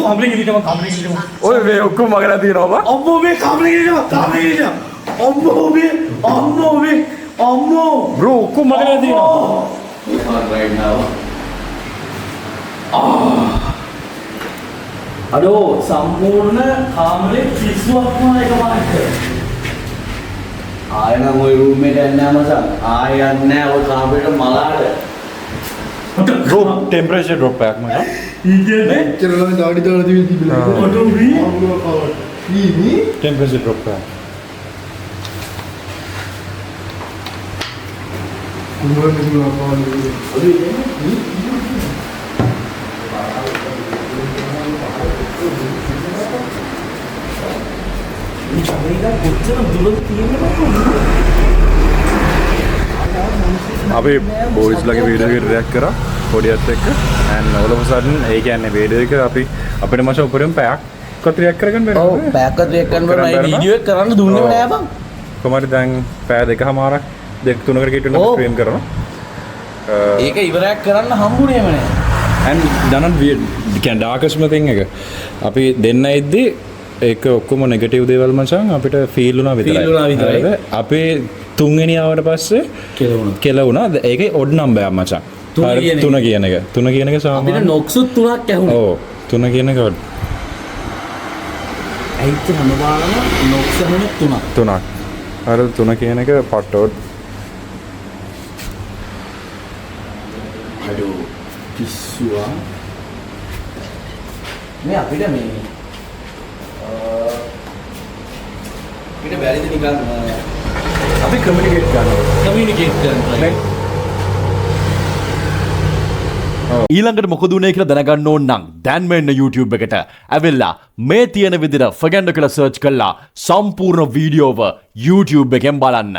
කාමරේ ගිහින් ඔය මේ ඔක්කොම මගලා තියෙනවා බා. අම්මෝ මේ කාමරේ ගිහින් අම්මෝ බ්‍රෝ ඔක්කොම මගලා තියෙනවා. right now. අඩෝ සම්පූර්ණ කාමරේ පිස්සුවක් වුණා එකපාරට. ආයෙ නම් ওই රූම් එකට යන්නේ නැහැ මචං. ආයෙ යන්නේ නැහැ ඔය කාමරේට මලාට. බ්‍රෝ ටෙම්පරේචර් ඩ්‍රොප් එකක් මචං. ඉන්නේ චරලම දාඩි දාලා තියෙන තිබිලා. අඩෝ වී ඊනි ටෙම්පරේචර් ඩ්‍රොප් එකක්. කුඹරේ තිබුණා පාන්නේ. අපි බෝයිස් ලගේ වීඩියෝ එකට රියැක්ට් කරා පොඩියත් එක්ක and all of a sudden ඒ කියන්නේ වීඩියෝ එක අපි අපිට මචං උඩරින් පැයක්වත් රියැක්ට් කරගන්න බැහැ. ඔව් බෑක්වත් රියැක්ට් කරන්න බෑ. මේ වීඩියෝ එක කරන්න දුන්නේම නෑ බං. කොහමද දැන් පැය දෙකමාරක් දෙක තුනකට කීටුන ස්ට්‍රීම් කරනවා. ඒක ඉවරයක් කරන්න හම්බුනේම නෑ. and දනන් can darkest thing එක අපි දෙන්න ඉද්දි ඒක ඔක්කොම නෙගටිව් දේවල් මචං අපිට ෆීල් වුණා විතරයි. අපේ තුන්වෙනි ආවට පස්සේ කෙලවුණා. ඒකේ ඔඩ් නම්බර් එකක් මචං. 3 කියන එක. 3 කියන එක සාමාන්‍ය. අපිට නොක්සුත් 3ක් ඇහුණා. ඔව් 3 කියන එක ඔඩ්. ඇයිත් හැම බාරම නොක්ස් ඇහුනේ 3ක්. 3ක්. අර 3 කියන එක පට් ඔඩ්. අඩෝ පිස්සුවා. මේ අපිට මේ අපිට බැරිද නිකන් අපි කමියුනිකේට් කරනවා. ඊළඟට මොකද උනේ කියලා දැනගන්න ඕන නම් දැන් මෙන්න YouTube එකට ඇවිල්ලා මේ තියෙන විදිහට ෆගැන්ඩෝ කියලා සර්ච් කළා සම්පූර්ණ වීඩියෝව YouTube එකෙන් බලන්න.